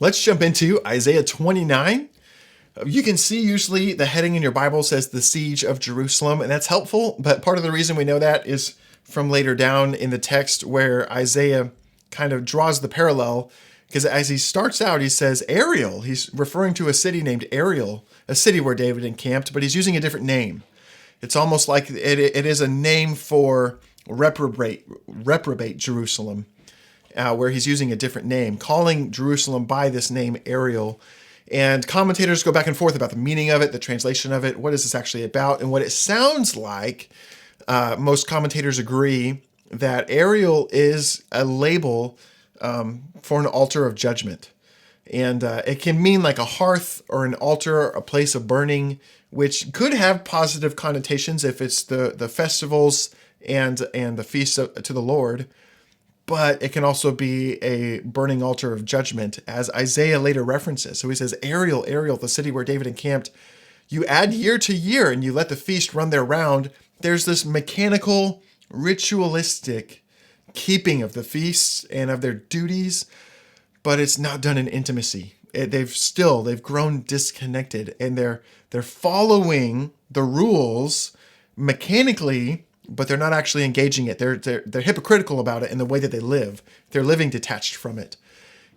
Let's jump into Isaiah 29. You can see usually the heading in your Bible says the siege of Jerusalem, and that's helpful. But part of the reason we know that is from later down in the text where Isaiah kind of draws the parallel. Because as he starts out, he says Ariel. He's referring to a city named Ariel, a city where David encamped, but he's using a different name. It's almost like it is a name for reprobate Jerusalem, where he's using a different name, calling Jerusalem by this name Ariel. And commentators go back and forth about the meaning of it, the translation of it, what is this actually about, and what it sounds like. Most commentators agree that Ariel is a label for an altar of judgment. And it can mean like a hearth or an altar, a place of burning, which could have positive connotations if it's the festivals and the feasts to the Lord. But it can also be a burning altar of judgment, as Isaiah later references. So he says, Ariel, Ariel, the city where David encamped, you add year to year and you let the feast run their round. There's this mechanical, ritualistic keeping of the feasts and of their duties, but it's not done in intimacy. They've grown disconnected, and they're following the rules mechanically, but they're not actually engaging it. They're hypocritical about it in the way that they live. They're living detached from it.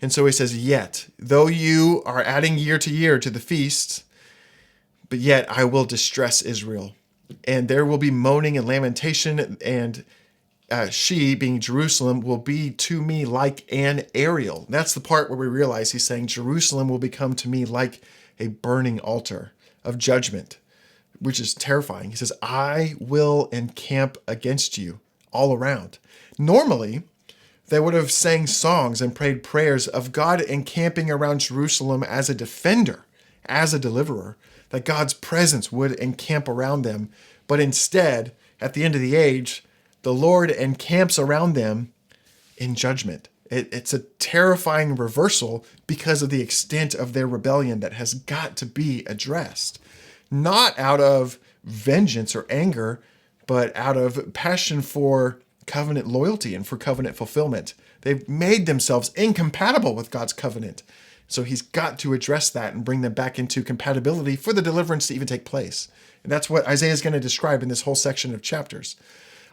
And so he says, yet, though you are adding year to year to the feasts, but yet I will distress Israel. And there will be moaning and lamentation, and she, being Jerusalem, will be to me like an Ariel. That's the part where we realize he's saying Jerusalem will become to me like a burning altar of judgment, which is terrifying. He says, I will encamp against you all around. Normally, they would have sang songs and prayed prayers of God encamping around Jerusalem as a defender, as a deliverer, that God's presence would encamp around them. But instead, at the end of the age, the Lord encamps around them in judgment. It's a terrifying reversal because of the extent of their rebellion that has got to be addressed. Not out of vengeance or anger, but out of passion for covenant loyalty and for covenant fulfillment. They've made themselves incompatible with God's covenant. So he's got to address that and bring them back into compatibility for the deliverance to even take place. And that's what Isaiah is going to describe in this whole section of chapters.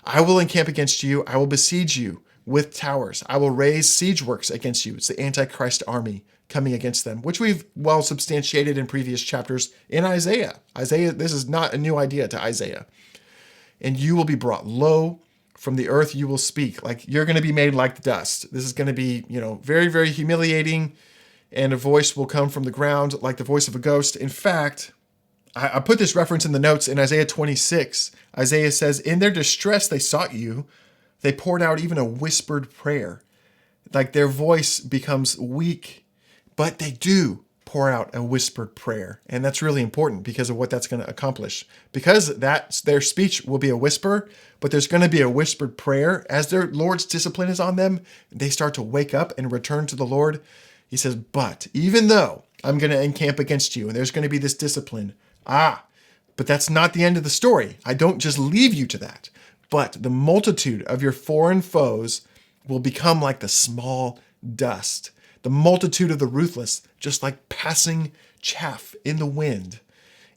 I will encamp against you. I will besiege you with towers. I will raise siege works against you. It's the Antichrist army coming against them, which we've well substantiated in previous chapters in Isaiah. This is not a new idea to Isaiah. And you will be brought low from the earth. You will speak like you're going to be made like dust. This is going to be, very, very humiliating. And a voice will come from the ground like the voice of a ghost. In fact, I put this reference in the notes in Isaiah 26. Isaiah says, in their distress, they sought you. They poured out even a whispered prayer. Like their voice becomes weak, but they do pour out a whispered prayer. And that's really important because of what that's going to accomplish. Because their speech will be a whisper, but there's going to be a whispered prayer. As their Lord's discipline is on them, they start to wake up and return to the Lord. He says, but even though I'm going to encamp against you and there's going to be this discipline, but that's not the end of the story. I don't just leave you to that. But the multitude of your foreign foes will become like the small dust. The multitude of the ruthless, just like passing chaff in the wind.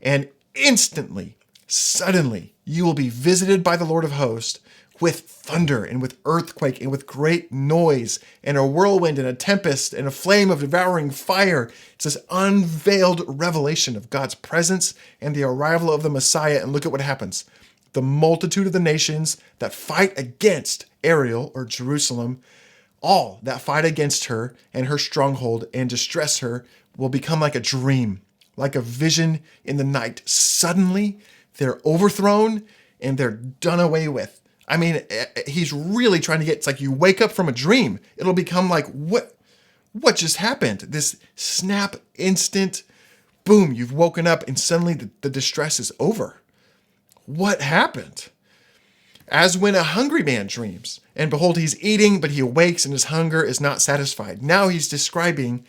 And instantly, suddenly, you will be visited by the Lord of hosts with thunder and with earthquake and with great noise and a whirlwind and a tempest and a flame of devouring fire. It's this unveiled revelation of God's presence and the arrival of the Messiah. And look at what happens. The multitude of the nations that fight against Ariel or Jerusalem, all that fight against her and her stronghold and distress her will become like a dream, like a vision in the night. Suddenly, they're overthrown and they're done away with. I mean, he's really trying to get, it's like you wake up from a dream. It'll become like, what just happened? This snap, instant, boom, you've woken up and suddenly the distress is over. What happened? As when a hungry man dreams, and behold, he's eating, but he awakes and his hunger is not satisfied. Now he's describing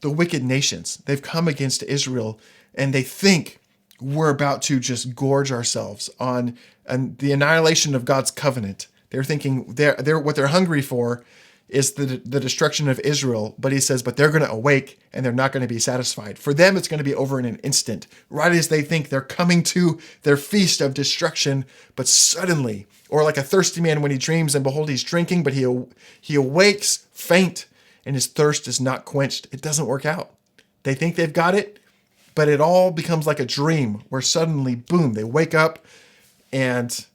the wicked nations. They've come against Israel and they think we're about to just gorge ourselves on the annihilation of God's covenant. They're thinking what they're hungry for is the destruction of Israel, but he says, but they're going to awake and they're not going to be satisfied. For them, it's going to be over in an instant, right as they think they're coming to their feast of destruction, but suddenly, or like a thirsty man when he dreams and behold, he's drinking, but he awakes faint and his thirst is not quenched. It doesn't work out. They think they've got it, but it all becomes like a dream where suddenly, boom, they wake up and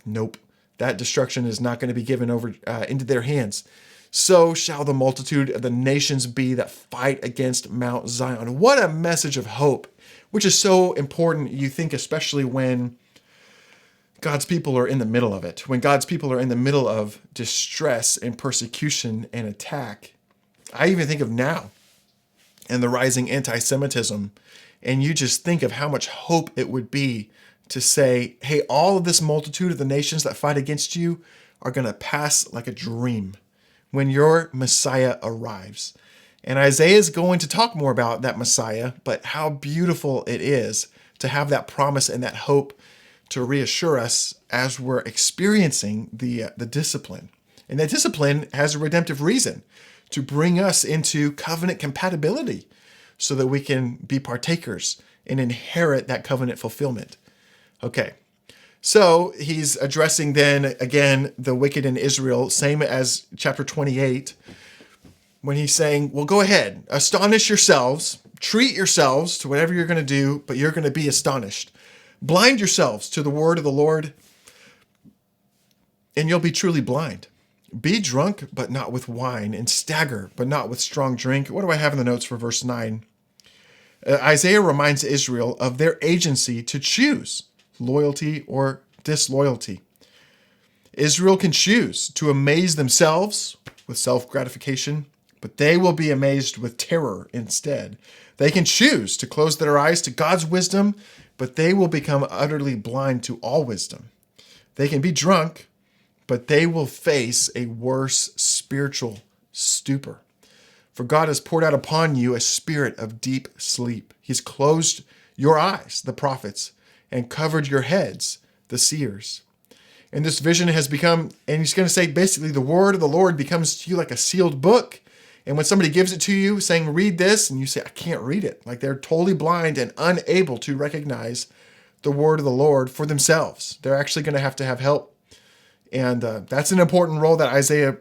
nope. That destruction is not going to be given over into their hands. So shall the multitude of the nations be that fight against Mount Zion. What a message of hope, which is so important, you think, especially when God's people are in the middle of it. When God's people are in the middle of distress and persecution and attack. I even think of now and the rising anti-Semitism. And you just think of how much hope it would be to say, hey, all of this multitude of the nations that fight against you are going to pass like a dream when your Messiah arrives. And Isaiah is going to talk more about that Messiah, but how beautiful it is to have that promise and that hope to reassure us as we're experiencing the discipline. And that discipline has a redemptive reason to bring us into covenant compatibility so that we can be partakers and inherit that covenant fulfillment. Okay, so he's addressing then, again, the wicked in Israel, same as chapter 28, when he's saying, well, go ahead, astonish yourselves, treat yourselves to whatever you're going to do, but you're going to be astonished. Blind yourselves to the word of the Lord, and you'll be truly blind. Be drunk, but not with wine, and stagger, but not with strong drink. What do I have in the notes for verse 9? Isaiah reminds Israel of their agency to choose loyalty or disloyalty. Israel can choose to amaze themselves with self-gratification, but they will be amazed with terror instead. They can choose to close their eyes to God's wisdom, but they will become utterly blind to all wisdom. They can be drunk, but they will face a worse spiritual stupor. For God has poured out upon you a spirit of deep sleep. He's closed your eyes, the prophets, and covered your heads, the seers. And this vision has become, and he's going to say, basically, the word of the Lord becomes to you like a sealed book. And when somebody gives it to you saying, read this, and you say, I can't read it. Like they're totally blind and unable to recognize the word of the Lord for themselves. They're actually going to have help. And that's an important role that Isaiah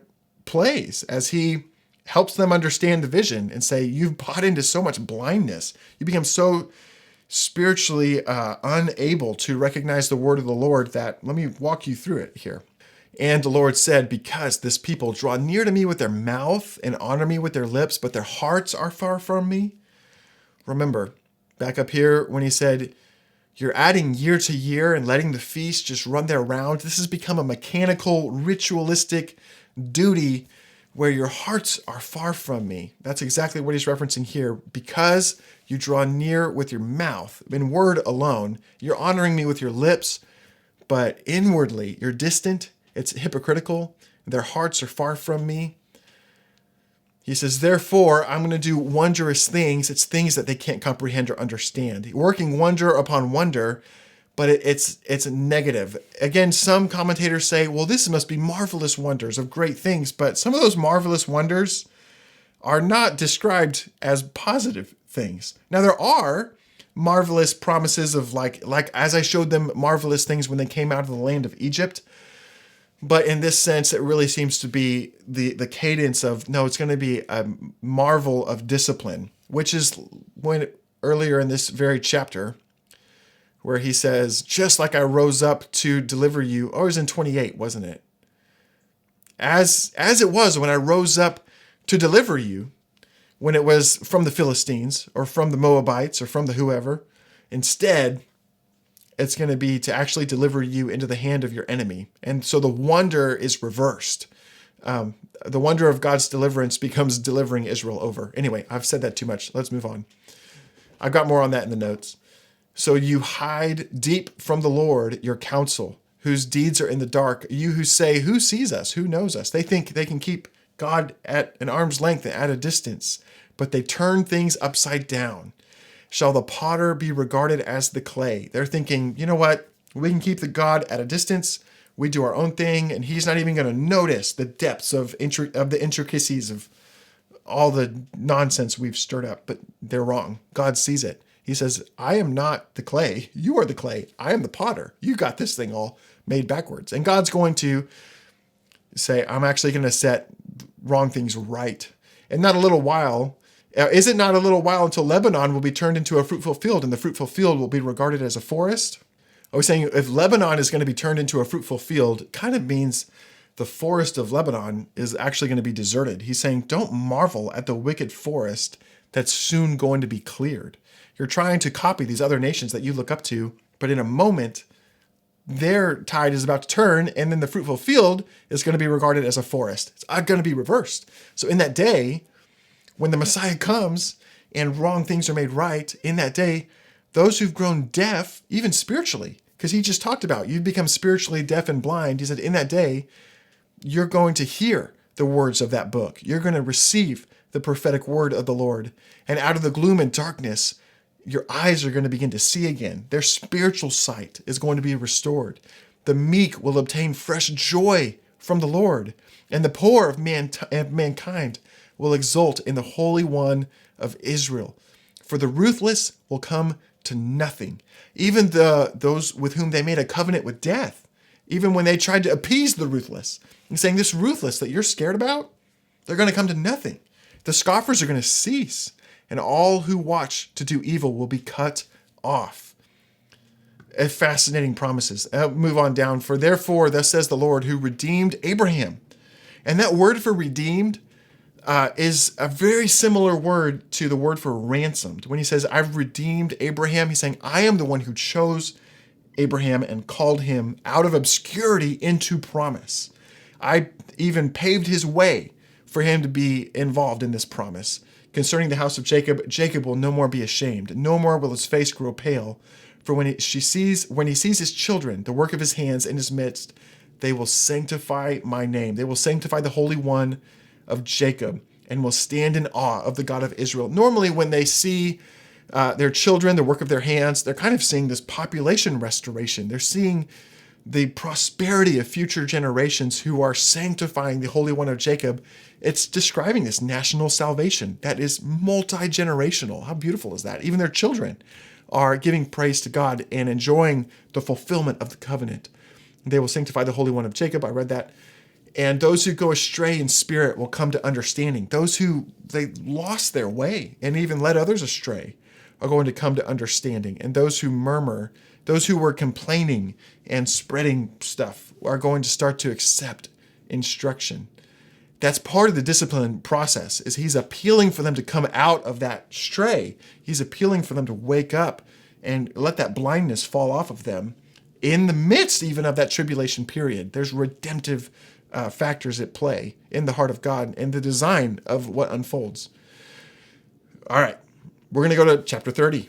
plays as he helps them understand the vision and say, you've bought into so much blindness. You become so spiritually unable to recognize the word of the Lord that, let me walk you through it here. And the Lord said, because this people draw near to me with their mouth and honor me with their lips, but their hearts are far from me. Remember, back up here when he said, you're adding year to year and letting the feast just run their round. This has become a mechanical, ritualistic duty where your hearts are far from me. That's exactly what he's referencing here. Because you draw near with your mouth, in word alone, you're honoring me with your lips, but inwardly you're distant. It's hypocritical. Their hearts are far from me. He says, therefore, I'm going to do wondrous things. It's things that they can't comprehend or understand. Working wonder upon wonder, but it's negative. Again, some commentators say, well, this must be marvelous wonders of great things. But some of those marvelous wonders are not described as positive things. Now, there are marvelous promises of like as I showed them marvelous things when they came out of the land of Egypt. But in this sense, it really seems to be the cadence of, no, it's going to be a marvel of discipline, which is when earlier in this very chapter, where he says, just like I rose up to deliver you. Oh, it was in 28, wasn't it? As it was when I rose up to deliver you, when it was from the Philistines or from the Moabites or from the whoever. Instead, it's going to be to actually deliver you into the hand of your enemy. And so the wonder is reversed. The wonder of God's deliverance becomes delivering Israel over. Anyway, I've said that too much. Let's move on. I've got more on that in the notes. So you hide deep from the Lord your counsel, whose deeds are in the dark. You who say, who sees us? Who knows us? They think they can keep God at an arm's length and at a distance, but they turn things upside down. Shall the potter be regarded as the clay? They're thinking, you know what? We can keep the God at a distance. We do our own thing, and he's not even going to notice the depths of the intricacies of all the nonsense we've stirred up. But they're wrong. God sees it. He says, I am not the clay. You are the clay. I am the potter. You got this thing all made backwards. And God's going to say, I'm actually going to set wrong things right. And not a little while. Is it not a little while until Lebanon will be turned into a fruitful field, and the fruitful field will be regarded as a forest? I was saying, if Lebanon is going to be turned into a fruitful field, it kind of means the forest of Lebanon is actually going to be deserted. He's saying, don't marvel at the wicked forest that's soon going to be cleared. You're trying to copy these other nations that you look up to, but in a moment, their tide is about to turn, and then the fruitful field is going to be regarded as a forest. It's going to be reversed. So in that day, when the Messiah comes and wrong things are made right, in that day, those who've grown deaf, even spiritually, because he just talked about you've become spiritually deaf and blind. He said, in that day, you're going to hear the words of that book. You're going to receive the prophetic word of the Lord. And out of the gloom and darkness, your eyes are going to begin to see again. Their spiritual sight is going to be restored. The meek will obtain fresh joy from the Lord. And the poor of mankind will exult in the Holy One of Israel. For the ruthless will come to nothing. Even those with whom they made a covenant with death, even when they tried to appease the ruthless, and saying, this ruthless that you're scared about, they're going to come to nothing. The scoffers are going to cease, and all who watch to do evil will be cut off. Fascinating promises. Move on down. For therefore, thus says the Lord, who redeemed Abraham. And that word for redeemed is a very similar word to the word for ransomed. When he says, I've redeemed Abraham, he's saying, I am the one who chose Abraham and called him out of obscurity into promise. I even paved his way for him to be involved in this promise. Concerning the house of Jacob, Jacob will no more be ashamed. No more will his face grow pale. For when he sees his children, the work of his hands in his midst, they will sanctify my name. They will sanctify the Holy One of Jacob and will stand in awe of the God of Israel. Normally, when they see their children, the work of their hands, they're kind of seeing this population restoration. They're seeing the prosperity of future generations who are sanctifying the Holy One of Jacob. It's describing this national salvation that is multi-generational. How beautiful is that? Even their children are giving praise to God and enjoying the fulfillment of the covenant. They will sanctify the Holy One of Jacob. I read that. And those who go astray in spirit will come to understanding. Those who they lost their way and even led others astray are going to come to understanding. And those who murmur, those who were complaining and spreading stuff are going to start to accept instruction. That's part of the discipline process, is he's appealing for them to come out of that stray. He's appealing for them to wake up and let that blindness fall off of them in the midst even of that tribulation period. There's redemptive factors at play in the heart of God and the design of what unfolds. All right, we're going to go to chapter 30.